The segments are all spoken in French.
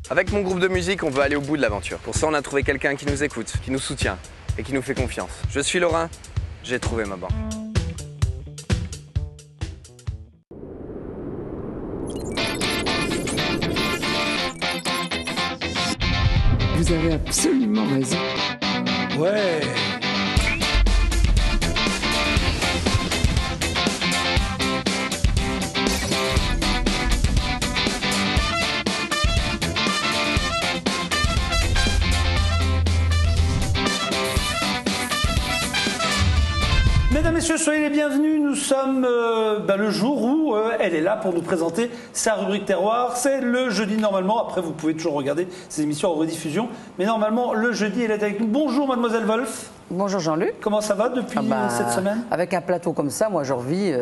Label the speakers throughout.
Speaker 1: Avec mon groupe de musique, on veut aller au bout de l'aventure. Pour ça, on a trouvé quelqu'un qui nous écoute, qui nous soutient et qui nous fait confiance. Je suis Laurent, j'ai trouvé ma banque.
Speaker 2: Vous avez absolument raison.
Speaker 3: Ouais. Mesdames, Messieurs, soyez les bienvenus. Nous sommes le jour où elle est là pour nous présenter sa rubrique terroir. C'est le jeudi normalement. Après, vous pouvez toujours regarder ces émissions en rediffusion. Mais normalement, le jeudi, elle est avec nous. Bonjour, mademoiselle Wolf.
Speaker 2: Bonjour Jean-Luc.
Speaker 3: Comment ça va depuis cette semaine?
Speaker 2: Avec un plateau comme ça, moi je revis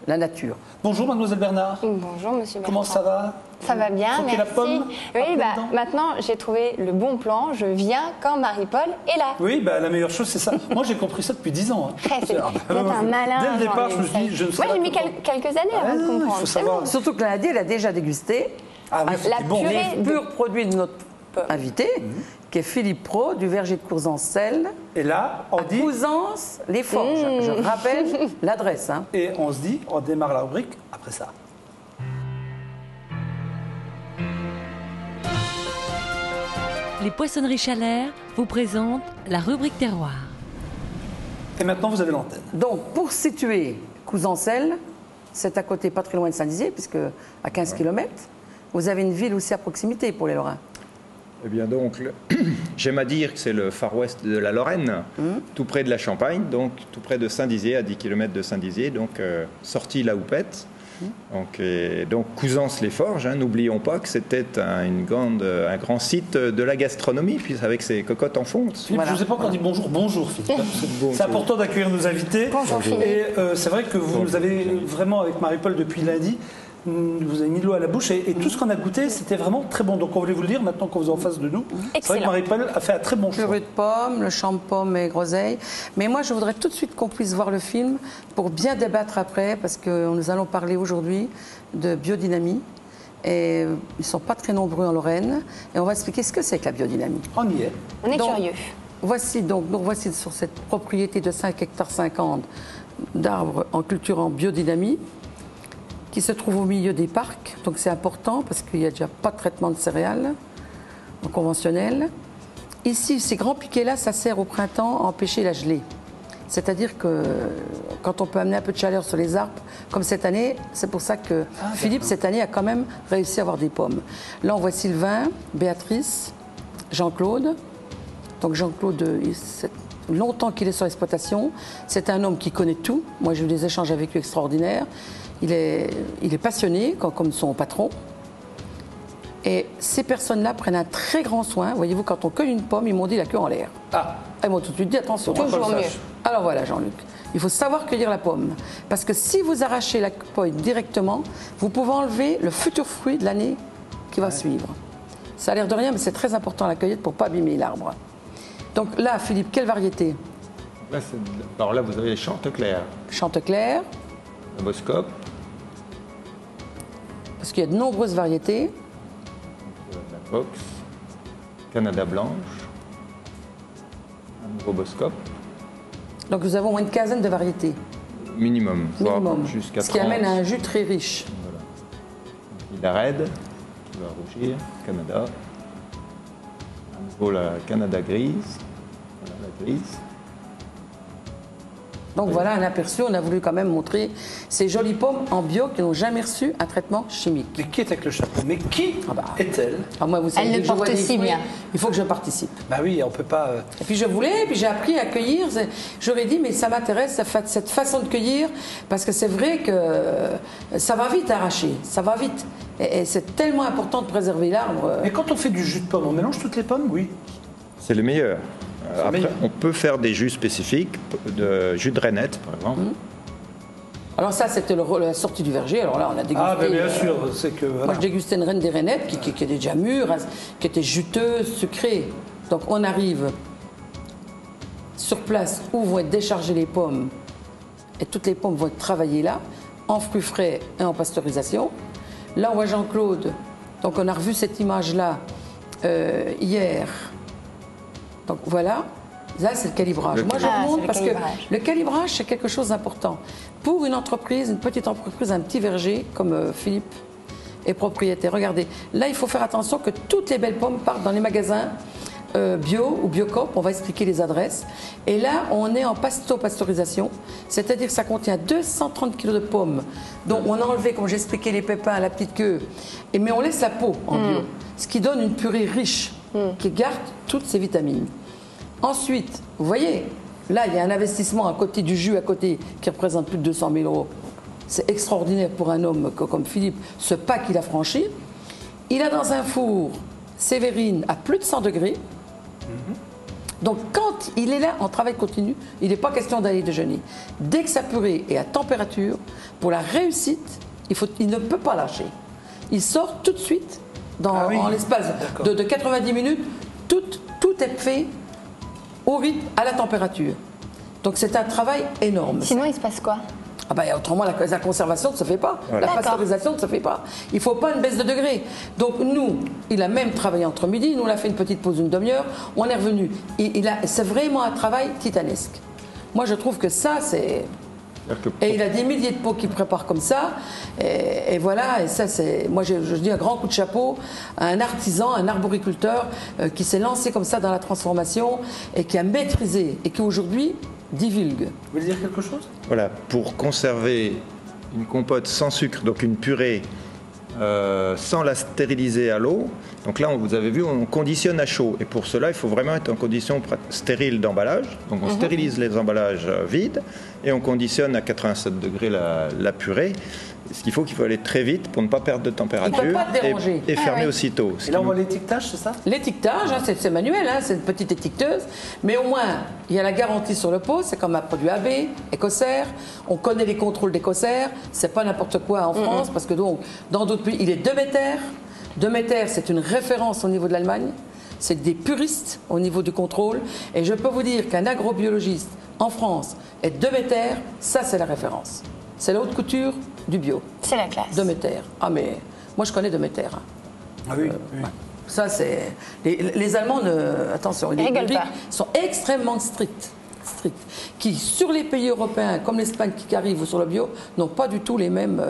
Speaker 2: la nature.
Speaker 3: Bonjour, mademoiselle Bernard.
Speaker 4: Bonjour, monsieur Bertrand.
Speaker 3: Comment ça va?
Speaker 4: Ça va bien,
Speaker 3: Croquer
Speaker 4: merci.
Speaker 3: la pomme
Speaker 4: Oui,
Speaker 3: après le temps
Speaker 4: maintenant j'ai trouvé le bon plan. Je viens quand Marie-Paul est là.
Speaker 3: Oui, la meilleure chose, c'est ça. Moi, j'ai compris ça depuis 10 ans.
Speaker 4: Vous êtes un malin.
Speaker 3: Dès le départ, je me
Speaker 4: Jean-Luc.
Speaker 3: suis dit, je ne sais
Speaker 4: Moi, j'ai mis quelques années avant de comprendre.
Speaker 3: Il faut
Speaker 4: C'est
Speaker 3: savoir.
Speaker 4: bon.
Speaker 2: Surtout que lundi, elle a déjà dégusté
Speaker 3: Ah oui, c'était bon.
Speaker 4: purée.
Speaker 2: les purs produits de notre invité, qui est Philippe Pro, du verger de Courzancel,
Speaker 3: Et là, on
Speaker 2: à
Speaker 3: dit,
Speaker 2: Couzance, les Forges. Je rappelle l'adresse. Hein.
Speaker 3: et on se dit, on démarre la rubrique après ça.
Speaker 5: Les Poissonneries Chalère vous présentent la rubrique terroir.
Speaker 3: Et maintenant, vous avez l'antenne.
Speaker 2: Donc, pour situer Courzancel, c'est à côté, pas très loin de Saint-Dizier, puisque à 15 km, vous avez une ville aussi à proximité pour les Lorrains.
Speaker 6: Eh bien donc, j'aime à dire que c'est le Far West de la Lorraine, tout près de la Champagne, donc tout près de Saint-Dizier, à 10 km de Saint-Dizier, donc sortie la Houppette. Donc Couzance-les-Forges, n'oublions pas que c'était un grand site de la gastronomie, puis avec ses cocottes en fonte.
Speaker 3: Philippe,
Speaker 2: Voilà.
Speaker 3: je ne vous ai pas encore dit bonjour. Bonjour, Philippe. C'est important d'accueillir nos invités.
Speaker 4: Bonjour, Philippe.
Speaker 3: Et c'est vrai que vous nous avez vraiment, avec Marie-Paul depuis lundi, vous avez mis de l'eau à la bouche et tout ce qu'on a goûté, c'était vraiment très bon. Donc on voulait vous le dire maintenant qu'on vous est en face de nous. C'est vrai que
Speaker 4: Excellent.
Speaker 3: Marie-Paul a fait un très bon choix.
Speaker 2: Purée de pommes, le champ de pommes et groseilles. Mais moi, je voudrais tout de suite qu'on puisse voir le film pour bien débattre après, parce que nous allons parler aujourd'hui de biodynamie. Et ils ne sont pas très nombreux en Lorraine. Et on va expliquer ce que c'est que la biodynamie.
Speaker 3: On y est.
Speaker 4: On est
Speaker 2: Donc,
Speaker 4: curieux.
Speaker 2: Nous voici sur cette propriété de 5,50 hectares d'arbres en culture en biodynamie, qui se trouve au milieu des parcs. Donc c'est important parce qu'il n'y a déjà pas de traitement de céréales en conventionnel. Ici, ces grands piquets-là, ça sert au printemps à empêcher la gelée. C'est-à-dire que quand on peut amener un peu de chaleur sur les arbres, comme cette année, c'est pour ça que Philippe, cette année, a quand même réussi à avoir des pommes. Là, on voit Sylvain, Béatrice, Jean-Claude. Donc Jean-Claude, c'est longtemps qu'il est sur l'exploitation. C'est un homme qui connaît tout. Moi, j'ai eu des échanges avec lui extraordinaires. Il est passionné, comme son patron. Et ces personnes-là prennent un très grand soin. Voyez-vous, quand on cueille une pomme, ils m'ont dit la queue en l'air.
Speaker 3: Ah,
Speaker 2: Ils m'ont tout de suite dit attention.
Speaker 4: Toujours mieux.
Speaker 2: Alors voilà, Jean-Luc, il faut savoir cueillir la pomme. Parce que si vous arrachez la pomme directement, vous pouvez enlever le futur fruit de l'année qui va suivre. Ça a l'air de rien, mais c'est très important la cueillette pour ne pas abîmer l'arbre. Donc là, Philippe, quelle variété?
Speaker 6: Alors là, vous avez les Chantecler,
Speaker 2: Chantecler,
Speaker 6: le Boscope,
Speaker 2: parce qu'il y a de nombreuses variétés.
Speaker 6: la Box, Canada Blanche, un nouveau Boscope,
Speaker 2: Donc nous avons au moins une quinzaine de variétés
Speaker 6: minimum, voire
Speaker 2: minimum,
Speaker 6: jusqu'à 30.
Speaker 2: ce qui amène à un jus très riche.
Speaker 6: Il a Red, qui va rougir, Canada, à nouveau la Canada grise, voilà la grise.
Speaker 2: Donc voilà un aperçu, on a voulu quand même montrer ces jolies pommes en bio qui n'ont jamais reçu un traitement chimique.
Speaker 3: mais qui est avec le chapeau? Mais qui est-elle?
Speaker 2: Ah, moi, vous savez,
Speaker 4: Elle le
Speaker 2: dès que je vois
Speaker 4: porte
Speaker 2: des
Speaker 4: si
Speaker 2: fruits,
Speaker 4: bien.
Speaker 2: il faut que je participe.
Speaker 3: Bah oui, on peut pas.
Speaker 2: Et puis je voulais, et puis j'ai appris à cueillir. J'aurais dit, mais ça m'intéresse, cette façon de cueillir, parce que c'est vrai que ça va vite arracher, ça va vite. Et c'est tellement important de préserver l'arbre.
Speaker 3: Mais quand on fait du jus de pomme, on mélange toutes les pommes? Oui.
Speaker 6: C'est le meilleur. Après,
Speaker 3: meilleur.
Speaker 6: on peut faire des jus spécifiques, de jus de rainette, par exemple.
Speaker 2: Alors ça, c'était la sortie du verger. Alors là, on a dégusté.
Speaker 3: Ah, ben bien sûr, c'est que.
Speaker 2: Moi,
Speaker 3: Voilà.
Speaker 2: je dégustais une reine des rainettes qui était déjà mûre, hein, qui était juteuse, sucrée. Donc on arrive sur place où vont être déchargées les pommes. Et toutes les pommes vont être travaillées là, en fruits frais et en pasteurisation. Là, on voit Jean-Claude. Donc on a revu cette image-là. hier. Donc voilà, là c'est le calibrage. Moi je remonte parce que le calibrage c'est quelque chose d'important. Pour une entreprise, une petite entreprise, un petit verger comme Philippe est propriétaire. Regardez, là il faut faire attention que toutes les belles pommes partent dans les magasins bio ou Biocoop, on va expliquer les adresses. Et là, on est en pasteurisation, c'est-à-dire que ça contient 230 kg de pommes, dont on a enlevé, comme j'ai expliqué, les pépins, la petite queue, mais on laisse la peau en bio, ce qui donne une purée riche, qui garde toutes ses vitamines. Ensuite, vous voyez, là, il y a un investissement à côté du jus, à côté, qui représente plus de 200 000 €. C'est extraordinaire pour un homme comme Philippe, ce pas qu'il a franchi. Il a dans un four Sévérine à plus de 100 degrés. Donc quand il est là en travail continu, il n'est pas question d'aller déjeuner. Dès que sa purée est à température, pour la réussite, il ne peut pas lâcher. Il sort tout de suite, en l'espace de 90 minutes, tout est fait au rythme, à la température. Donc c'est un travail énorme.
Speaker 4: Sinon, il se passe quoi?
Speaker 2: Ah ben, autrement, la conservation ne se fait pas, la pasteurisation ne se fait pas. Il ne faut pas une baisse de degré. Donc nous, il a même travaillé entre midi, nous on a fait une petite pause d'une demi-heure, on est revenu. C'est vraiment un travail titanesque. Moi je trouve que ça c'est... Et il a des milliers de pots qu'il prépare comme ça, et voilà, et ça c'est... Moi je dis un grand coup de chapeau à un artisan, un arboriculteur qui s'est lancé comme ça dans la transformation et qui a maîtrisé, et qui aujourd'hui divulgue.
Speaker 3: Vous voulez dire quelque chose?
Speaker 6: Voilà, pour conserver une compote sans sucre, donc une purée, sans la stériliser à l'eau. Donc là, vous avez vu, on conditionne à chaud. Et pour cela, il faut vraiment être en condition stérile d'emballage. Donc on stérilise les emballages vides et on conditionne à 87 degrés la purée. Ce qu'il faut aller très vite pour ne pas perdre de température.
Speaker 2: Il ne peut pas te déranger.
Speaker 6: Et fermer aussitôt.
Speaker 3: Et là, on voit l'étiquetage, c'est ça?
Speaker 2: L'étiquetage, c'est manuel, c'est une petite étiqueteuse. Mais au moins, il y a la garantie sur le pot. C'est comme un produit AB, Écossaire. On connaît les contrôles d'Écossaire. C'est pas n'importe quoi en France, parce que donc, dans d'autres pays, il est Demeter. Demeter, c'est une référence au niveau de l'Allemagne. C'est des puristes au niveau du contrôle. Et je peux vous dire qu'un agrobiologiste en France est Demeter, ça c'est la référence. C'est la haute couture du bio.
Speaker 4: C'est la classe.
Speaker 2: Demeter. Ah mais moi je connais Demeter.
Speaker 3: Ah oui, oui.
Speaker 2: Ça c'est... Les Allemands, attention, les publics sont extrêmement stricts. Qui, sur les pays européens, comme l'Espagne qui arrive sur le bio, n'ont pas du tout les mêmes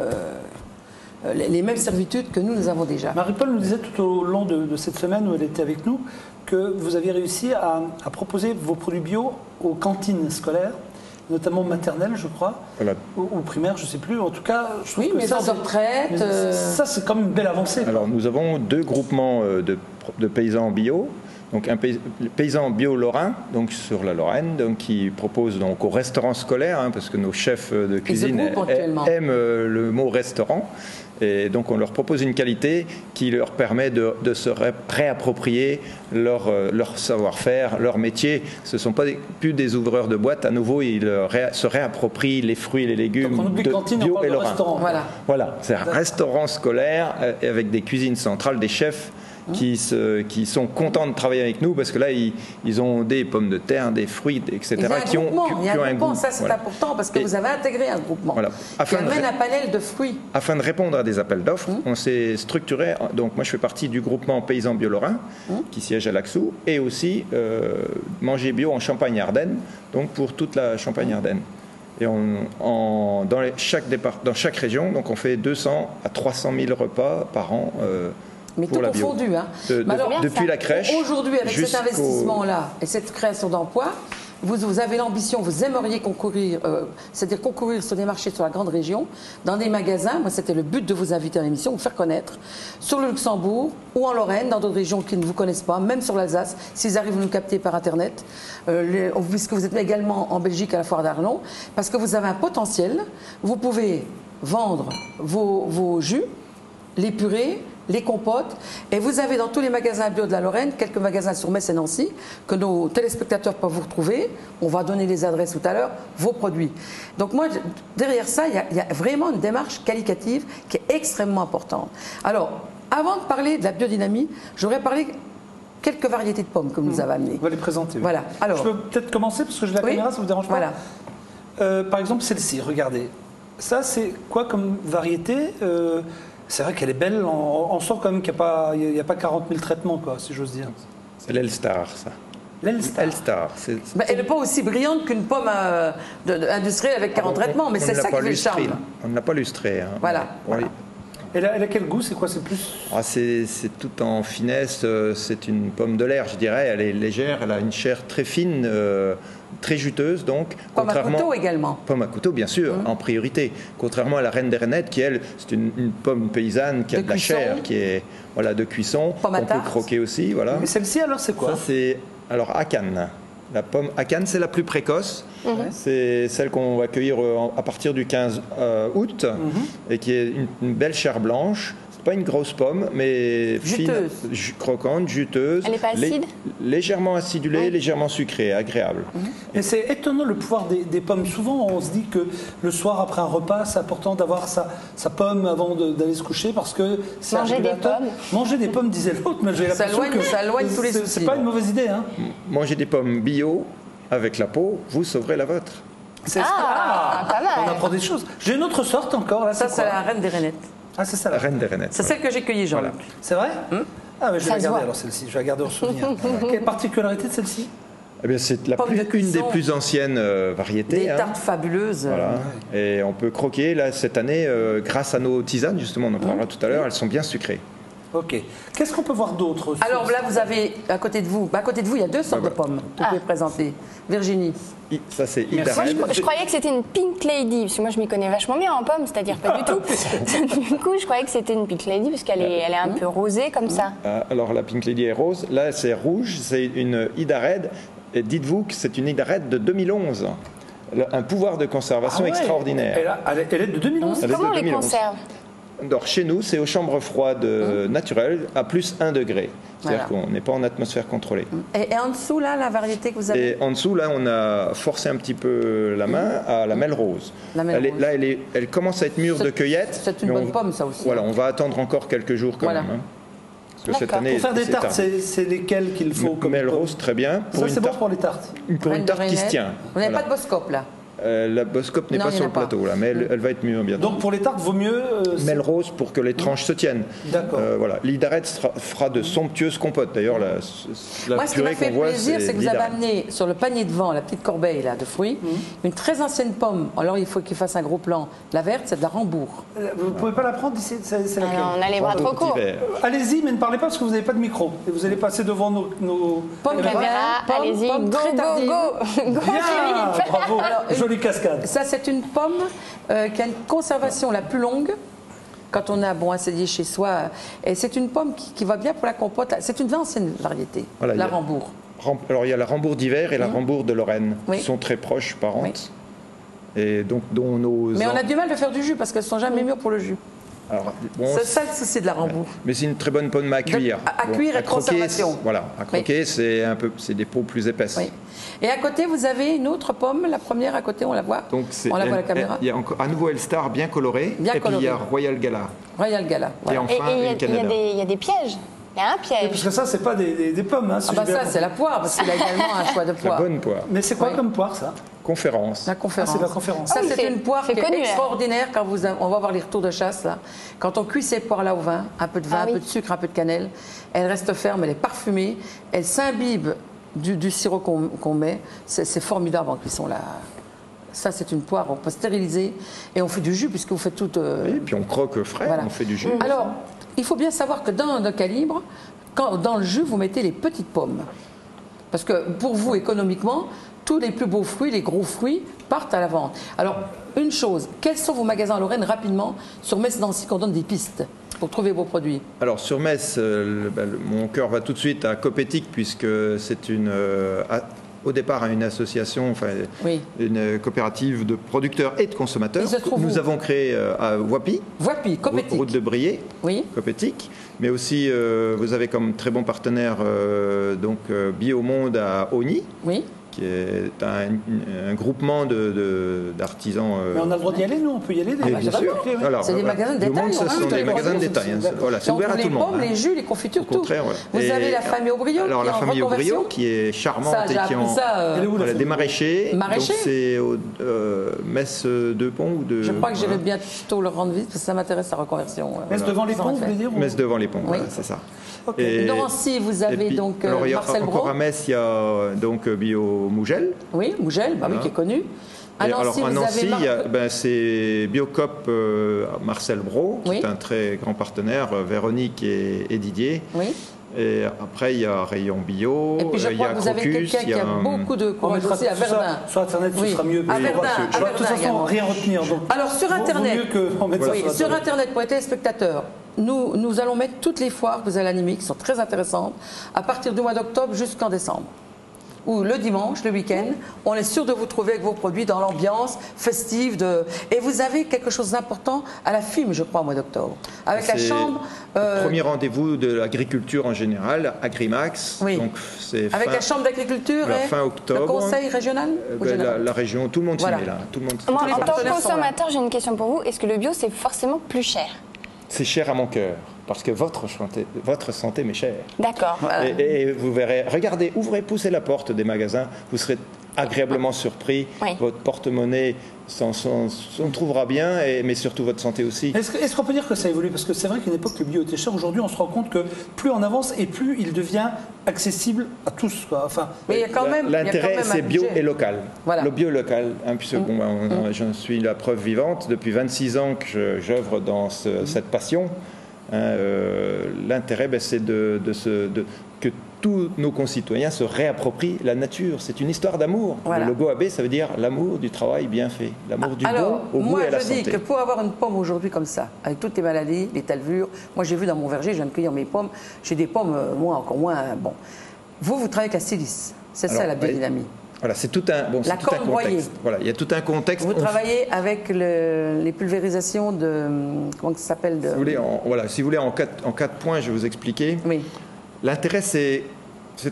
Speaker 2: servitudes que nous avons déjà.
Speaker 3: Marie-Paul nous disait tout au long de cette semaine où elle était avec nous que vous aviez réussi à proposer vos produits bio aux cantines scolaires, notamment maternelles, je crois,
Speaker 6: voilà.
Speaker 3: ou primaires, je ne sais plus. En tout cas, je trouve que
Speaker 2: maisons de retraite.
Speaker 3: Ça, c'est comme une belle avancée.
Speaker 6: Alors, nous avons 2 groupements de paysans bio. Donc, un paysan bio lorrain, donc sur la Lorraine, donc qui propose donc au restaurant scolaire, parce que nos chefs de cuisine aiment le mot restaurant. Et donc on leur propose une qualité qui leur permet de se réapproprier leur savoir-faire, leur métier. Ce ne sont pas plus des ouvreurs de boîtes. À nouveau, ils se réapproprient les fruits et les légumes
Speaker 3: donc on oublie cantine,
Speaker 6: bio
Speaker 3: on parle
Speaker 6: et
Speaker 3: de
Speaker 6: lorrain.
Speaker 3: Restaurant.
Speaker 2: Voilà.
Speaker 6: C'est un restaurant scolaire avec des cuisines centrales, des chefs qui sont contents de travailler avec nous parce que là, ils ont des pommes de terre, des fruits, etc.
Speaker 2: qui ont un goût. Ça, c'est important parce que vous avez intégré un groupement qui amène un panel de fruits.
Speaker 6: Afin de répondre à des appels d'offres, on s'est structuré. Donc, moi, je fais partie du groupement Paysans Bio Lorrain qui siège à Laxou et aussi Manger Bio en Champagne-Ardenne, donc pour toute la Champagne-Ardenne. Et dans chaque région, donc on fait 200 à 300 000 repas par an.
Speaker 2: Mais tout confondu.
Speaker 6: Depuis la crèche.
Speaker 2: Aujourd'hui, avec cet investissement-là et cette création d'emplois, vous avez l'ambition, vous aimeriez concourir, c'est-à-dire concourir sur des marchés sur la grande région, dans des magasins. Moi, c'était le but de vous inviter à l'émission, vous faire connaître sur le Luxembourg ou en Lorraine, dans d'autres régions qui ne vous connaissent pas, même sur l'Alsace, s'ils arrivent à nous capter par Internet, puisque vous êtes également en Belgique à la Foire d'Arlon, parce que vous avez un potentiel. Vous pouvez vendre vos jus, les purées, les compotes, et vous avez dans tous les magasins bio de la Lorraine, quelques magasins sur Metz et Nancy, que nos téléspectateurs peuvent vous retrouver. On va donner les adresses tout à l'heure, vos produits. Donc moi, derrière ça, il y a vraiment une démarche qualitative qui est extrêmement importante. Alors, avant de parler de la biodynamie, j'aurais parlé quelques variétés de pommes que vous nous avez amenées.
Speaker 3: On va les présenter.
Speaker 2: Voilà. Alors,
Speaker 3: je peux peut-être commencer parce que j'ai la caméra, ça vous dérange pas?
Speaker 2: Voilà.
Speaker 3: Par exemple, celle-ci, regardez. Ça, c'est quoi comme variété? C'est vrai qu'elle est belle, on sent quand même qu'il n'y a pas 40 000 traitements, quoi, si j'ose dire.
Speaker 6: C'est l'Elstar, ça.
Speaker 3: L'Elstar.
Speaker 6: Elstar.
Speaker 2: Elle n'est pas aussi brillante qu'une pomme industrielle avec 40 traitements, mais c'est ça qui fait le charme.
Speaker 6: On ne l'a pas lustrée. Hein.
Speaker 2: Voilà.
Speaker 3: Elle a quel goût? C'est quoi? C'est plus...
Speaker 6: C'est tout en finesse. C'est une pomme de l'air, je dirais. Elle est légère, elle a une chair très fine, très juteuse. Donc,
Speaker 2: pomme à couteau également.
Speaker 6: Pomme à couteau, bien sûr, en priorité. Contrairement à la reine des Rainettes, qui, elle, c'est une pomme paysanne qui a de la chair, qui est de cuisson. On peut croquer aussi. Voilà.
Speaker 3: Mais celle-ci, alors, c'est quoi?
Speaker 6: Ça, c'est Akan. La pomme Akan, c'est la plus précoce. C'est celle qu'on va cueillir à partir du 15 août et qui est une belle chair blanche. C'est pas une grosse pomme, mais
Speaker 2: juteuse.
Speaker 6: Fine, croquante, juteuse.
Speaker 4: Elle n'est pas acide?
Speaker 6: Légèrement acidulée, légèrement sucrée, agréable.
Speaker 3: Mais c'est étonnant le pouvoir des pommes. Souvent, on se dit que le soir, après un repas, c'est important d'avoir sa pomme avant d'aller se coucher parce que c'est
Speaker 4: manger des pommes.
Speaker 3: Manger des pommes, disait l'autre, mais j'ai l'impression que
Speaker 2: ça éloigne tous les soucis.
Speaker 3: C'est pas une mauvaise idée. Hein.
Speaker 6: Manger des pommes bio avec la peau, vous sauverez la vôtre.
Speaker 4: Pas mal.
Speaker 3: On apprend des choses. J'ai une autre sorte encore. Là,
Speaker 2: ça, c'est la reine des Rainettes.
Speaker 3: Ah, c'est ça.
Speaker 6: La reine des Rainettes.
Speaker 2: C'est celle que j'ai cueillie, Jean.
Speaker 6: Voilà.
Speaker 3: C'est vrai? Ah, mais je vais la
Speaker 4: se
Speaker 3: garder
Speaker 4: voit.
Speaker 3: alors celle-ci. Je vais la garder en souvenir. Quelle particularité de celle-ci?
Speaker 6: Eh bien, c'est
Speaker 2: Pomme de
Speaker 6: une
Speaker 2: cuisson.
Speaker 6: des plus anciennes variétés.
Speaker 2: Des tartes fabuleuses.
Speaker 6: Voilà. Et on peut croquer, là, cette année, grâce à nos tisanes, justement, on en parlera tout à l'heure, elles sont bien sucrées.
Speaker 3: Ok. Qu'est-ce qu'on peut voir d'autre?
Speaker 2: Alors là, vous avez à côté de vous, il y a deux sortes de pommes que vous pouvez présenter. Virginie.
Speaker 6: Ça, c'est
Speaker 3: Merci.
Speaker 6: Idarène.
Speaker 4: Je croyais que c'était une Pink Lady, parce que moi je m'y connais vachement bien en pommes, c'est-à-dire pas du tout. Du coup, je croyais que c'était une Pink Lady, parce qu'elle est un peu rosée comme ça.
Speaker 6: Alors, la Pink Lady est rose. Là, c'est rouge. C'est une Idarède. Et dites-vous que c'est une Idarède de 2011. Un pouvoir de conservation extraordinaire.
Speaker 3: Elle est de 2011.
Speaker 6: Elle est
Speaker 4: Comment
Speaker 6: de
Speaker 4: on les
Speaker 6: 2011.
Speaker 4: conserve?
Speaker 6: Alors, chez nous, c'est aux chambres froides naturelles à plus 1 degré. C'est-à-dire qu'on n'est pas en atmosphère contrôlée.
Speaker 2: Et en dessous, là, la variété que vous avez?
Speaker 6: Et en dessous, là, on a forcé un petit peu la main à la mêle rose. Elle commence à être mûre de cueillette.
Speaker 2: C'est une bonne pomme, ça aussi.
Speaker 6: Voilà, on va attendre encore quelques jours quand même. Hein. Parce que cette année,
Speaker 3: pour faire des
Speaker 6: c'est
Speaker 3: tartes,
Speaker 6: tard.
Speaker 3: c'est lesquelles qu'il faut comme
Speaker 6: Mêle rose, très bien.
Speaker 3: Ça, c'est bon pour les tartes.
Speaker 6: Pour une tarte qui se tient.
Speaker 2: Vous n'avez pas de boscope, là?
Speaker 6: La boscope n'est
Speaker 2: Non,
Speaker 6: pas
Speaker 2: il y en
Speaker 6: sur
Speaker 2: a
Speaker 6: le
Speaker 2: pas.
Speaker 6: plateau, là, mais elle va être mûre bientôt.
Speaker 3: Donc pour les tartes, vaut mieux...
Speaker 6: Mêle rose pour que les tranches se tiennent.
Speaker 3: D'accord.
Speaker 6: Voilà. L'Idarède fera de somptueuses compotes. D'ailleurs, la
Speaker 2: Moi, ce qui m'a
Speaker 6: purée
Speaker 2: fait
Speaker 6: qu'on voit,
Speaker 2: plaisir, c'est que vous avez
Speaker 6: l'Idarède.
Speaker 2: amené sur le panier devant, la petite corbeille là, de fruits, une très ancienne pomme. Alors, il faut qu'il fasse un gros plan. La verte, c'est de la Rambourg.
Speaker 3: Vous ne pouvez pas la prendre ici, c'est laquelle?
Speaker 4: On a les bras trop courts.
Speaker 3: Allez-y, mais ne parlez pas parce que vous n'avez pas de micro. Et vous allez passer devant nos
Speaker 2: Pomme
Speaker 3: caméras.
Speaker 4: Caméra, allez-y,
Speaker 2: pomme
Speaker 4: go,
Speaker 2: très
Speaker 4: go,
Speaker 2: tardive.
Speaker 4: go. Go,
Speaker 3: Bien,
Speaker 4: Philippe.
Speaker 3: bravo, jolie cascade.
Speaker 2: Ça, c'est une pomme qui a une conservation la plus longue quand on a assaisonné chez soi. Et c'est une pomme qui va bien pour la compote. C'est une ancienne variété,
Speaker 6: Voilà,
Speaker 2: la
Speaker 6: il y a-
Speaker 2: Rambourg.
Speaker 6: Alors, il y a la Rambourg d'hiver et la Rambourg de Lorraine,
Speaker 2: Oui.
Speaker 6: qui sont très proches, parentes. Et donc, dont nos...
Speaker 2: Mais on a du mal de faire du jus parce qu'elles ne sont jamais mûres pour le jus.
Speaker 6: Alors, bon,
Speaker 2: C'est ça le souci de la Rambourg.
Speaker 6: mais c'est une très bonne pomme à cuire.
Speaker 2: à cuire et de
Speaker 6: croquer,
Speaker 2: conservation.
Speaker 6: Voilà, à croquer, c'est des peaux plus épaisses.
Speaker 2: Oui. Et à côté, vous avez une autre pomme. La première à côté, on la voit.
Speaker 6: Donc,
Speaker 2: On la voit à la caméra.
Speaker 6: il y a encore à nouveau Elstar bien coloré.
Speaker 2: Bien
Speaker 6: et puis il y a
Speaker 2: coloré.
Speaker 6: Royal Gala.
Speaker 2: Royal Gala.
Speaker 6: Et
Speaker 2: Voilà.
Speaker 6: enfin, une Canada.
Speaker 4: il y a des pièges. Il y a un piège.
Speaker 3: Parce que ça, c'est pas des pommes. Hein, si
Speaker 2: Ah bah
Speaker 3: j'ai bien
Speaker 2: ça, c'est la poire, parce qu'il a également un choix de
Speaker 6: La
Speaker 2: poire.
Speaker 6: bonne poire.
Speaker 3: Mais c'est quoi comme poire, ça?
Speaker 6: Conférence.
Speaker 2: La conférence.
Speaker 3: Ah, c'est la conférence.
Speaker 2: Ça,
Speaker 4: Ah oui,
Speaker 2: c'est une poire
Speaker 4: c'est
Speaker 2: qui est
Speaker 4: connu, hein.
Speaker 2: extraordinaire quand on va voir les retours de chasse là. Quand on cuit ces poires-là au vin, un peu de vin,
Speaker 4: Ah
Speaker 2: un
Speaker 4: oui.
Speaker 2: peu de sucre, un peu de cannelle, elle reste ferme, elle est parfumée, elle s'imbibe du sirop qu'on met. C'est formidable en cuisson là. Ça, c'est une poire, on peut stériliser et on fait du jus puisque vous faites tout.
Speaker 6: Et puis on croque frais,
Speaker 2: Voilà.
Speaker 6: on fait du jus.
Speaker 2: Alors, il faut bien savoir que dans le calibre, dans le jus, vous mettez les petites pommes. Parce que pour vous, économiquement, tous les plus beaux fruits, les gros fruits, partent à la vente. Alors, une chose, quels sont vos magasins en Lorraine rapidement sur Metz-Nancy qu'on donne des pistes pour trouver vos produits?
Speaker 6: Alors sur Metz, mon cœur va tout de suite à Copétic puisque c'est au départ une association, enfin
Speaker 2: Oui.
Speaker 6: une coopérative de producteurs et de consommateurs.
Speaker 2: Il se trouve
Speaker 6: Nous
Speaker 2: où?
Speaker 6: avons créé à Voipy,
Speaker 2: Voipy, Copétic.
Speaker 6: route de Briey,
Speaker 2: Oui.
Speaker 6: Copétic, mais aussi vous avez comme très bon partenaire Biomonde à Ogny,
Speaker 2: Oui.
Speaker 6: qui est un groupement d'artisans.
Speaker 3: Mais on a le droit d'y aller, nous, on peut y aller.
Speaker 6: Bien sûr. Alors,
Speaker 2: c'est des magasins de détail.
Speaker 6: Ce sont des magasins de détail. Voilà, c'est ouvert à tout le monde.
Speaker 2: Les pommes, les jus, les confitures, tout.
Speaker 6: Contraire, ouais.
Speaker 2: Vous avez la famille Aubriot.
Speaker 6: Alors la famille Aubriot qui est charmante
Speaker 2: et qui
Speaker 6: ont des maraîchers.
Speaker 2: Maraîchers.
Speaker 6: Donc c'est au Metz de Pont ou de.
Speaker 2: Je crois que j'irai bientôt leur rendre visite parce que ça m'intéresse la reconversion.
Speaker 3: Metz devant les ponts, vous voulez dire?
Speaker 6: Metz devant les ponts, voilà, c'est ça.
Speaker 2: Okay. Nancy, vous avez donc Marcel Brault.
Speaker 6: Encore à Metz, il y a donc Bio Mougel.
Speaker 2: Oui, Mougel, oui, qui est connu.
Speaker 6: À Nancy, c'est Biocop Marcel Brault, qui est un très grand partenaire, Véronique et Didier.
Speaker 2: Oui.
Speaker 6: Et après, il y a Rayon Bio,
Speaker 2: et puis je crois que vous avez quelqu'un qui a beaucoup de courage aussi à Verdun.
Speaker 3: Sur Internet, ce sera mieux.
Speaker 2: À Verdun,
Speaker 3: de toute façon, rien retenir. Donc,
Speaker 2: alors sur Internet,
Speaker 3: sur
Speaker 2: Internet, pour les téléspectateurs, nous allons mettre toutes les foires que vous allez animer, qui sont très intéressantes, à partir du mois d'octobre jusqu'en décembre. Ou le dimanche, le week-end, on est sûr de vous trouver avec vos produits dans l'ambiance festive. Et vous avez quelque chose d'important à la FIM, je crois, au mois d'octobre. Avec la chambre...
Speaker 6: Premier rendez-vous de l'agriculture en général, Agrimax.
Speaker 2: Oui.
Speaker 6: Donc
Speaker 2: avec la chambre d'agriculture et
Speaker 6: fin octobre.
Speaker 2: Le conseil régional,
Speaker 6: la région, tout le monde s'y met là. Tout le monde
Speaker 4: Moi, en tant que consommateur, j'ai une question pour vous. Est-ce que le bio, c'est forcément plus cher?
Speaker 6: C'est cher à mon cœur, parce que votre santé m'est chère.
Speaker 4: D'accord.
Speaker 2: Voilà.
Speaker 6: Et vous verrez, regardez, poussez la porte des magasins, vous serez agréablement surpris.
Speaker 4: Oui.
Speaker 6: Votre porte-monnaie s'en trouvera bien, mais surtout votre santé aussi.
Speaker 3: Est-ce qu'on peut dire que ça évolue? Parce que c'est vrai qu'à une époque, le bio était cher. Aujourd'hui, on se rend compte que plus on avance et plus il devient accessible à tous, quoi. Enfin,
Speaker 2: mais il y a quand même...
Speaker 6: L'intérêt, c'est bio et local.
Speaker 2: Voilà.
Speaker 6: Le bio local, hein, puisque j'en suis la preuve vivante. Depuis 26 ans que j'œuvre dans cette passion. L'intérêt, c'est que tous nos concitoyens se réapproprient la nature. C'est une histoire d'amour.
Speaker 2: Voilà.
Speaker 6: Le logo AB, ça veut dire l'amour du travail bien fait, l'amour du
Speaker 2: alors,
Speaker 6: bon au goût et à la santé.
Speaker 2: Moi, je dis que pour avoir une pomme aujourd'hui comme ça, avec toutes les maladies, les talvures, moi j'ai vu dans mon verger, je viens de cueillir mes pommes, j'ai des pommes, moi encore moins, bon. Vous travaillez avec la silice, c'est ça la biodynamie.
Speaker 6: Voilà, c'est tout un contexte. Voilà, il y a tout un contexte.
Speaker 2: Vous travaillez avec les pulvérisations de... Comment ça s'appelle
Speaker 6: Si vous voulez, en quatre points, je vais vous expliquer.
Speaker 2: Oui.
Speaker 6: L'intérêt, c'est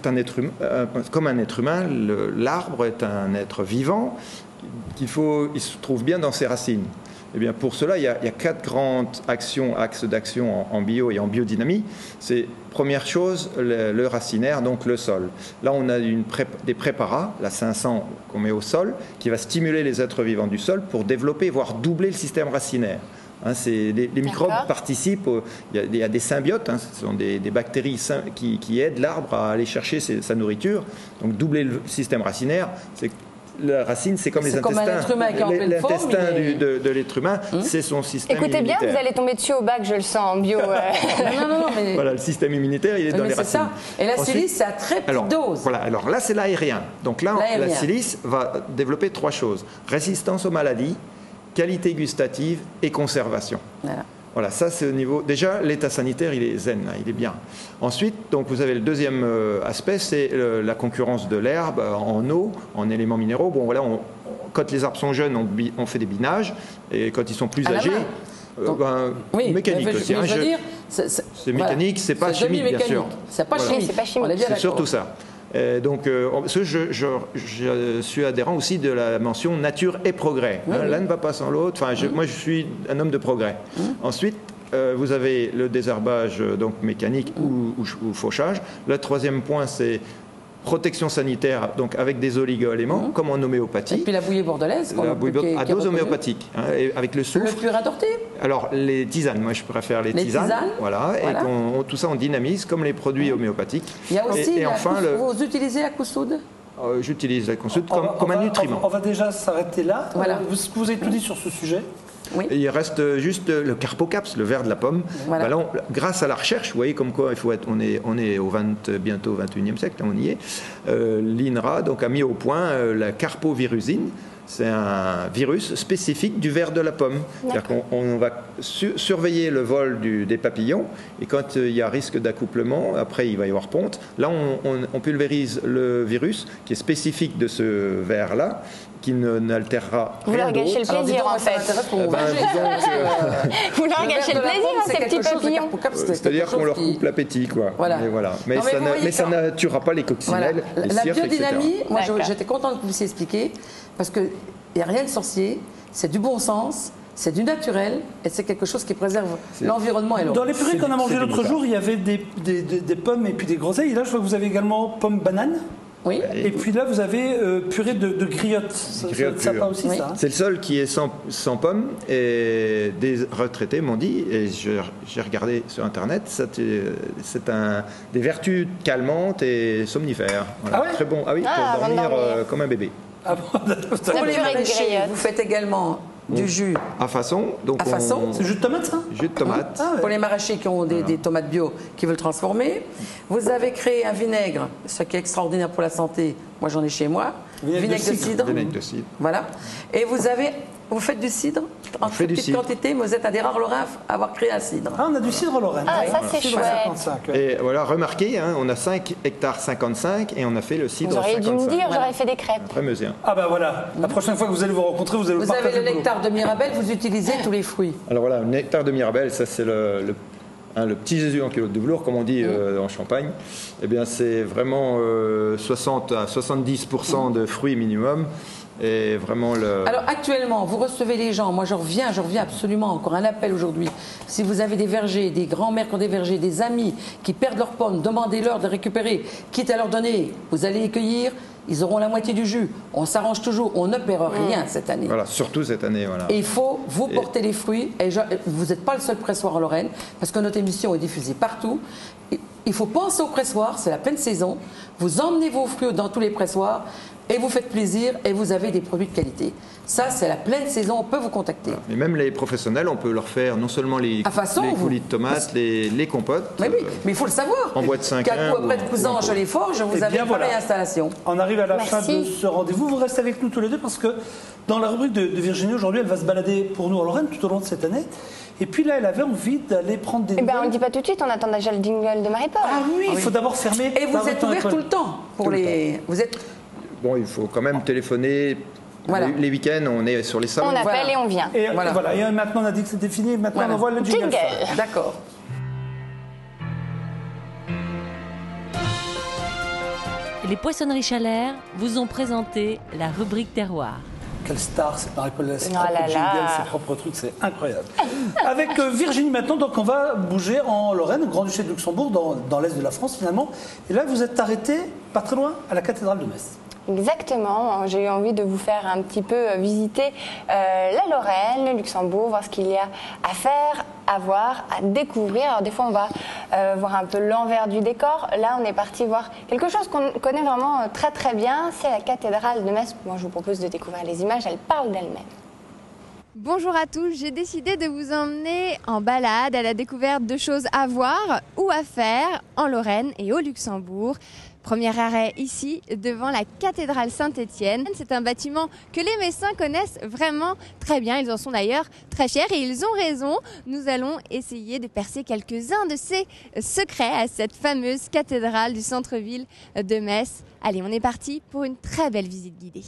Speaker 6: un être humain. Comme un être humain, l'arbre est un être vivant. Il se trouve bien dans ses racines. Eh bien, pour cela, il y a 4 grandes axes d'action en bio et en biodynamie. C'est, première chose, le racinaire, donc le sol. Là, on a des préparats, la 500 qu'on met au sol, qui va stimuler les êtres vivants du sol pour développer, voire doubler le système racinaire. Hein, les microbes participent, il y a des symbiotes, hein, ce sont des bactéries qui aident l'arbre à aller chercher sa nourriture. Donc, doubler le système racinaire, la racine, c'est comme les intestins. L'intestin de l'être humain, c'est son système
Speaker 4: immunitaire. Écoutez bien, vous allez tomber dessus au bac, je le sens, en bio.
Speaker 2: non, mais...
Speaker 6: Voilà, le système immunitaire, il est dans les racines.
Speaker 2: Ça. Et la silice, c'est à très petite dose.
Speaker 6: Voilà, alors là, c'est l'aérien. Donc là, la silice va développer 3 choses. Résistance aux maladies, qualité gustative et conservation. Voilà, ça c'est au niveau... Déjà, l'état sanitaire, il est zen, il est bien. Ensuite, donc, vous avez le deuxième aspect, c'est la concurrence de l'herbe en eau, en éléments minéraux. Bon, voilà, quand les arbres sont jeunes, on fait des binages, et quand ils sont plus âgés... mécanique aussi. C'est mécanique, c'est pas chimique, bien sûr.
Speaker 2: C'est pas chimique, c'est pas chimique.
Speaker 6: C'est surtout ça. Donc, je suis adhérent aussi de la mention nature et progrès. L'un ne va pas sans l'autre. Enfin, moi, je suis un homme de progrès. Ensuite, vous avez le désherbage donc mécanique ou fauchage. Le troisième point, c'est protection sanitaire, donc avec des oligo-éléments, comme en homéopathie. Et
Speaker 2: puis la bouillie bordelaise.
Speaker 6: La bouillie à dose homéopathique, et avec le soufre.
Speaker 2: Le fluor adorté.
Speaker 6: Alors, les tisanes, moi je préfère les tisanes. Voilà. Et tout ça on dynamise, comme les produits homéopathiques.
Speaker 2: Il y a aussi, vous utilisez la coussoude?
Speaker 6: J'utilise la coussoude comme un nutriment.
Speaker 3: On va déjà s'arrêter là.
Speaker 2: Voilà.
Speaker 3: Vous avez tout dit sur ce sujet.
Speaker 2: Oui.
Speaker 6: Il reste juste le carpocaps, le verre de la pomme. Voilà. Là, grâce à la recherche, vous voyez comme quoi on est bientôt au 21e siècle, on y est. L'INRA donc, a mis au point la carpovirusine, c'est un virus spécifique du ver de la pomme. C'est-à-dire qu'on va surveiller le vol des papillons, et quand il y a risque d'accouplement, après il va y avoir ponte, là on pulvérise le virus qui est spécifique de ce ver-là, qui n'altérera rien d'autre.
Speaker 4: Vous leur gâchez le plaisir, en fait. Vous leur gâchez le plaisir, ces petits papillons.
Speaker 6: C'est-à-dire qu'on leur coupe l'appétit, quoi.
Speaker 2: Voilà.
Speaker 6: Mais ça ne tuera pas les coccinelles, les
Speaker 2: La
Speaker 6: cirques,
Speaker 2: biodynamie,
Speaker 6: etc.
Speaker 2: moi j'étais contente que vous puissiez expliquer, parce qu'il n'y a rien de sorcier, c'est du bon sens, c'est du naturel, et c'est quelque chose qui préserve l'environnement et l'eau.
Speaker 3: Dans les purées qu'on a mangées l'autre jour, il y avait des pommes et puis des groseilles. Et là, je vois que vous avez également pommes bananes.
Speaker 2: Oui.
Speaker 3: Et puis là, vous avez purée de griottes. Ça pas aussi, ça.
Speaker 6: C'est le seul qui est sans pommes. Et des retraités m'ont dit, et j'ai regardé sur Internet, c'est des vertus calmantes et somnifères. Voilà.
Speaker 3: Ah ouais?
Speaker 6: Très bon. Ah oui, pour dormir comme un bébé.
Speaker 3: Ah bon,
Speaker 2: Pour les maraîchers, vous faites également du jus
Speaker 6: à façon. Donc
Speaker 2: à façon.
Speaker 3: C'est jus de tomate, ça?
Speaker 6: Jus de tomate.
Speaker 3: Ah ouais.
Speaker 2: Pour les maraîchers qui ont des tomates bio, qui veulent transformer. Vous avez créé un vinaigre, ce qui est extraordinaire pour la santé. Moi, j'en ai chez moi. Vinaigre de cidre.
Speaker 6: Vinaigre de cidre.
Speaker 2: Voilà. Et vous faites du cidre en très petite quantité, mais vous êtes un des rares Lorrains à avoir créé un cidre.
Speaker 3: Ah, on a du cidre Lorraine.
Speaker 4: Ah, ça, c'est chouette.
Speaker 3: 55, ouais.
Speaker 6: Et voilà, remarquez, on a 5 hectares 55 et on a fait le cidre
Speaker 4: Vous auriez
Speaker 6: 55.
Speaker 4: dû me dire, j'aurais fait des crêpes.
Speaker 6: Très meusien.
Speaker 3: Ah ben voilà, la prochaine fois que vous allez vous rencontrer, vous allez
Speaker 2: Vous
Speaker 3: partager
Speaker 2: avez le
Speaker 3: boulot.
Speaker 2: nectar de Mirabelle, vous utilisez tous les fruits.
Speaker 6: Alors voilà, le nectar de Mirabelle, ça c'est le petit Jésus en kilo de velours, comme on dit en Champagne. Eh bien, c'est vraiment 60 à 70% de fruits minimum. Et vraiment
Speaker 2: Alors actuellement, vous recevez les gens, moi je reviens absolument, encore un appel aujourd'hui. Si vous avez des vergers, des grands-mères qui ont des vergers, des amis qui perdent leurs pommes, demandez-leur de récupérer, quitte à leur donner, vous allez les cueillir, ils auront la moitié du jus. On s'arrange toujours, on ne perd rien cette année.
Speaker 6: Voilà, surtout cette année. Voilà.
Speaker 2: Et il faut vous porter les fruits, et vous n'êtes pas le seul pressoir en Lorraine, parce que notre émission est diffusée partout. Il faut penser au pressoir, c'est la pleine saison, vous emmenez vos fruits dans tous les pressoirs, et vous faites plaisir et vous avez des produits de qualité. Ça, c'est la pleine saison, on peut vous contacter.
Speaker 6: Et même les professionnels, on peut leur faire non seulement les coulis de tomates, les compotes.
Speaker 2: Mais oui, mais il faut le savoir.
Speaker 6: En boîte 5
Speaker 2: 4 coups après de Cousanges, les Forges, vous avez une réinstallation.
Speaker 3: On arrive à la fin de ce rendez-vous. Vous restez avec nous tous les deux parce que dans la rubrique de Virginie, aujourd'hui, elle va se balader pour nous en Lorraine tout au long de cette année. Et puis là, elle avait envie d'aller prendre des nouvelles.
Speaker 4: On ne dit pas tout de suite, on attend déjà le jingle de Marie-Paul.
Speaker 3: Ah oui, il faut d'abord fermer.
Speaker 2: Et vous êtes ouvert tout le temps pour les. Vous êtes.
Speaker 6: Bon, il faut quand même téléphoner. Voilà. Les week-ends, on est sur les salons.
Speaker 4: On appelle et on vient.
Speaker 3: Et voilà. Et maintenant, on a dit que c'était fini. Maintenant, on envoie le jingle.
Speaker 2: D'accord.
Speaker 5: Les Poissonneries Chalère vous ont présenté la rubrique terroir.
Speaker 3: Quelle star, c'est Marie-Paul, ses propres jingles, ses propres trucs, c'est incroyable. Avec Virginie maintenant, donc on va bouger en Lorraine, au Grand-Duché de Luxembourg, dans l'est de la France finalement. Et là, vous êtes arrêté, pas très loin, à la cathédrale de Metz.
Speaker 4: Exactement, j'ai eu envie de vous faire un petit peu visiter la Lorraine, le Luxembourg, voir ce qu'il y a à faire, à voir, à découvrir. Alors des fois on va voir un peu l'envers du décor. Là on est parti voir quelque chose qu'on connaît vraiment très très bien, c'est la cathédrale de Metz. Moi je vous propose de découvrir les images, elles parlent d'elles-mêmes.
Speaker 7: Bonjour à tous, j'ai décidé de vous emmener en balade à la découverte de choses à voir ou à faire en Lorraine et au Luxembourg. Premier arrêt ici, devant la cathédrale Saint-Étienne. C'est un bâtiment que les Messins connaissent vraiment très bien. Ils en sont d'ailleurs très fiers et ils ont raison. Nous allons essayer de percer quelques-uns de ces secrets à cette fameuse cathédrale du centre-ville de Metz. Allez, on est parti pour une très belle visite guidée.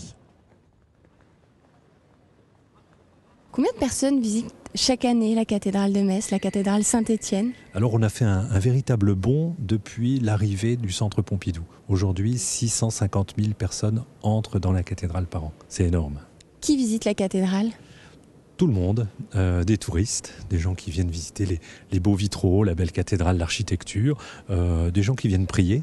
Speaker 7: Combien de personnes visitent chaque année la cathédrale de Metz, la cathédrale Saint-Étienne?
Speaker 8: Alors on a fait un véritable bond depuis l'arrivée du centre Pompidou. Aujourd'hui, 650 000 personnes entrent dans la cathédrale par an. C'est énorme.
Speaker 7: Qui visite la cathédrale?
Speaker 8: Tout le monde, des touristes, des gens qui viennent visiter les beaux vitraux, la belle cathédrale, l'architecture, des gens qui viennent prier.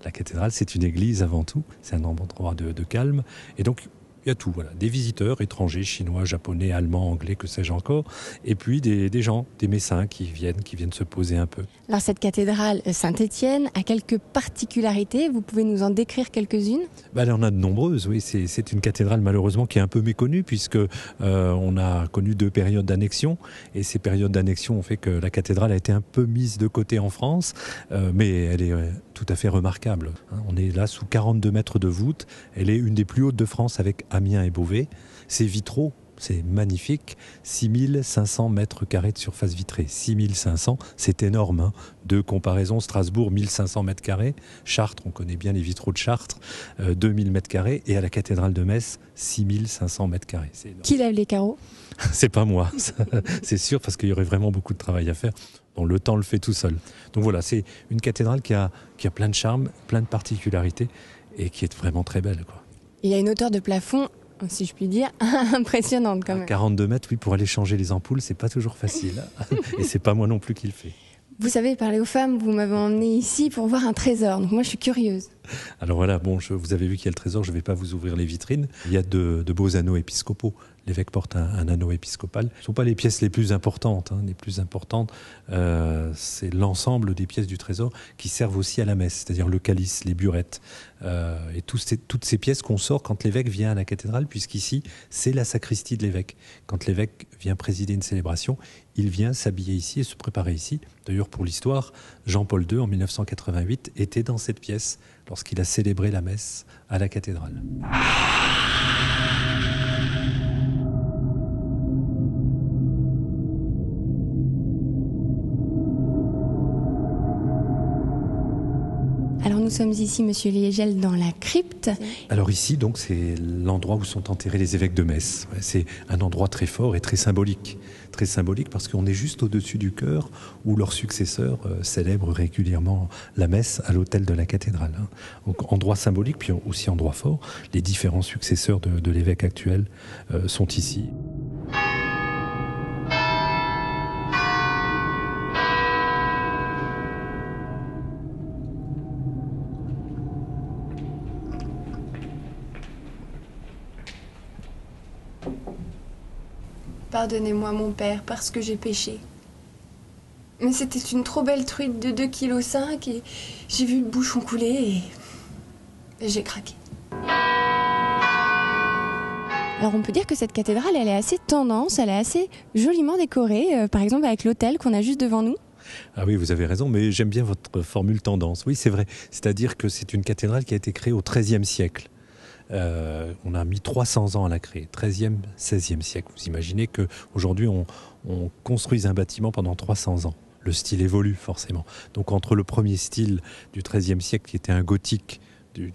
Speaker 8: La cathédrale, c'est une église avant tout, c'est un endroit de calme. Et donc, il y a tout, voilà, des visiteurs étrangers, chinois, japonais, allemands, anglais, que sais-je encore, et puis des gens, des Messins qui viennent se poser un peu.
Speaker 7: Alors cette cathédrale Saint-Étienne a quelques particularités, vous pouvez nous en décrire quelques-unes?
Speaker 8: Elle en a de nombreuses, oui, c'est une cathédrale malheureusement qui est un peu méconnue puisque on a connu 2 périodes d'annexion, et ces périodes d'annexion ont fait que la cathédrale a été un peu mise de côté en France, mais elle est tout à fait remarquable. On est là sous 42 mètres de voûte. Elle est une des plus hautes de France avec Amiens et Beauvais. Ces vitraux, c'est magnifique. 6500 mètres carrés de surface vitrée. 6500, c'est énorme. Hein. De comparaison, Strasbourg, 1500 mètres carrés. Chartres, on connaît bien les vitraux de Chartres, 2000 mètres carrés. Et à la cathédrale de Metz, 6500 mètres carrés. C'est énorme.
Speaker 7: Qui lève les carreaux?
Speaker 8: C'est pas moi, c'est sûr, parce qu'il y aurait vraiment beaucoup de travail à faire. Bon, le temps le fait tout seul. Donc voilà, c'est une cathédrale qui a plein de charme, plein de particularités et qui est vraiment très belle, quoi.
Speaker 7: Il y a une hauteur de plafond, si je puis dire, impressionnante quand même.
Speaker 8: 42 mètres, oui, pour aller changer les ampoules, c'est pas toujours facile. Et c'est pas moi non plus qui le fais.
Speaker 7: Vous savez, parler aux femmes, vous m'avez emmené ici pour voir un trésor. Donc moi, je suis curieuse.
Speaker 8: Alors voilà, bon, vous avez vu qu'il y a le trésor, je ne vais pas vous ouvrir les vitrines. Il y a de beaux anneaux épiscopaux. L'évêque porte un anneau épiscopal. Ce ne sont pas les pièces les plus importantes. Les plus importantes, c'est l'ensemble des pièces du trésor qui servent aussi à la messe, c'est-à-dire le calice, les burettes. Et toutes ces pièces qu'on sort quand l'évêque vient à la cathédrale, puisqu'ici, c'est la sacristie de l'évêque. Quand l'évêque vient présider une célébration, il vient s'habiller ici et se préparer ici. D'ailleurs, pour l'histoire, Jean-Paul II, en 1988, était dans cette pièce lorsqu'il a célébré la messe à la cathédrale.
Speaker 7: Alors nous sommes ici, Monsieur Liegel, dans la crypte.
Speaker 8: Alors ici, donc, c'est l'endroit où sont enterrés les évêques de Metz. C'est un endroit très fort et très symbolique. Très symbolique parce qu'on est juste au-dessus du chœur où leurs successeurs célèbrent régulièrement la messe à l'autel de la cathédrale. Donc endroit symbolique, puis aussi endroit fort. Les différents successeurs de l'évêque actuel sont ici.
Speaker 9: Pardonnez-moi, mon père, parce que j'ai péché. Mais c'était une trop belle truite de 2,5 kg et j'ai vu le bouchon couler et j'ai craqué.
Speaker 7: Alors on peut dire que cette cathédrale, elle est assez tendance, elle est assez joliment décorée, par exemple avec l'autel qu'on a juste devant nous.
Speaker 8: Ah oui, vous avez raison, mais j'aime bien votre formule tendance. Oui, c'est vrai. C'est-à-dire que c'est une cathédrale qui a été créée au XIIIe siècle. On a mis 300 ans à la créer, 13e, 16e siècle. Vous imaginez qu'aujourd'hui, on construise un bâtiment pendant 300 ans. Le style évolue forcément. Donc entre le premier style du XIIIe siècle, qui était un gothique, des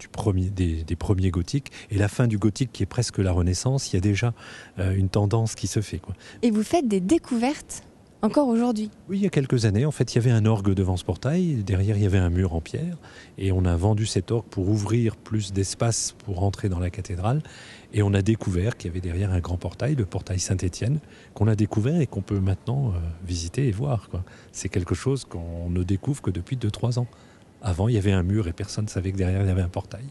Speaker 8: premiers gothiques, et la fin du gothique, qui est presque la Renaissance, il y a déjà une tendance qui se fait, quoi.
Speaker 7: Et vous faites des découvertes encore aujourd'hui?
Speaker 8: Oui, il y a quelques années, en fait, il y avait un orgue devant ce portail. Derrière, il y avait un mur en pierre. Et on a vendu cet orgue pour ouvrir plus d'espace pour rentrer dans la cathédrale. Et on a découvert qu'il y avait derrière un grand portail, le portail Saint-Étienne, qu'on a découvert et qu'on peut maintenant visiter et voir, quoi. C'est quelque chose qu'on ne découvre que depuis 2-3 ans. Avant, il y avait un mur et personne ne savait que derrière, il y avait un portail.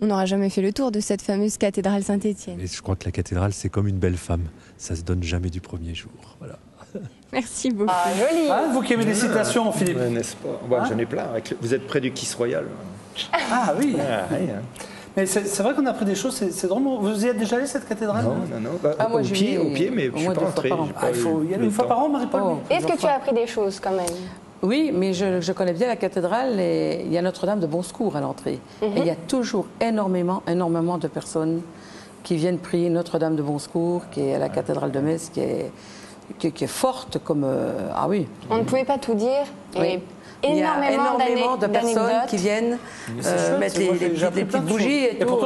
Speaker 7: On n'aura jamais fait le tour de cette fameuse cathédrale Saint-Étienne.
Speaker 8: Et je crois que la cathédrale, c'est comme une belle femme. Ça se donne jamais du premier jour. Voilà.
Speaker 7: Merci beaucoup.
Speaker 4: Ah, joli.
Speaker 3: Ah, vous qui aimez les citations, Philippe.
Speaker 6: Ouais, n'est-ce pas? J'en ai plein. Vous êtes près du Kiss Royal.
Speaker 3: Ah oui.
Speaker 6: Ah, oui, hein.
Speaker 3: Mais c'est vrai qu'on a appris des choses, c'est drôle. Vous y êtes déjà allé, cette cathédrale?
Speaker 6: Non.
Speaker 2: moi,
Speaker 6: au pied, mais je ne suis pas entré.
Speaker 3: Il faut y aller une fois par an, Marie-Paul?
Speaker 4: Est-ce que tu as appris des choses quand même?
Speaker 2: Oui, mais je connais bien la cathédrale et il y a Notre-Dame de Bon Secours à l'entrée. Et il y a toujours énormément de personnes qui viennent prier Notre-Dame de Bon Secours, qui est à la cathédrale de Metz, qui est forte comme... ah oui.
Speaker 4: On ne pouvait pas tout dire.
Speaker 2: Oui. Il y a énormément de personnes qui viennent mettre les petites bougies et tout.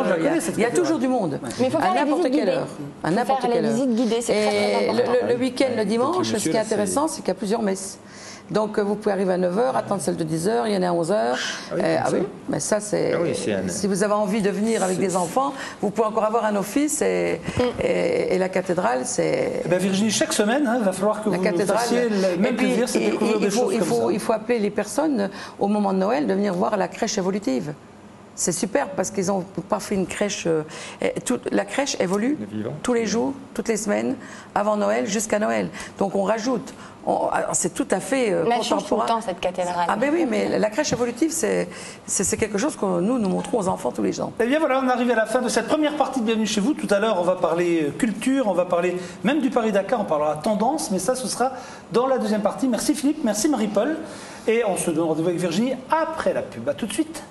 Speaker 2: Il y a toujours du monde.
Speaker 4: Mais il faut faire
Speaker 2: à n'importe quelle heure.
Speaker 4: À n'importe quelle heure. Visite guidée, c'est très important.
Speaker 2: Le week-end, le dimanche, ce qui est intéressant, c'est qu'il y a plusieurs messes. Donc vous pouvez arriver à 9h, attendre celle de 10h, il y en a à 11h. Mais ça c'est... Si vous avez envie de venir avec des enfants, vous pouvez encore avoir un office et la cathédrale c'est...
Speaker 3: Virginie, chaque semaine, il va falloir que vous fassiez le même plaisir, c'est découvrir des choses comme ça.
Speaker 2: Il faut appeler les personnes au moment de Noël de venir voir la crèche évolutive. C'est super parce qu'ils n'ont pas fait une crèche. La crèche évolue tous les jours, toutes les semaines, avant Noël jusqu'à Noël. Donc on rajoute. C'est tout à fait
Speaker 4: Mais elle change tout le
Speaker 2: contemporain.
Speaker 4: temps, cette cathédrale.
Speaker 2: Ah ben oui, mais la crèche évolutive, c'est quelque chose que nous montrons aux enfants tous les ans.
Speaker 3: Eh bien voilà, on arrive à la fin de cette première partie de Bienvenue chez vous. Tout à l'heure, on va parler culture, on va parler même du Paris-Dakar, on parlera tendance, mais ça, ce sera dans la deuxième partie. Merci Philippe, merci Marie-Paul. Et on se donne rendez-vous avec Virginie après la pub. À tout de suite.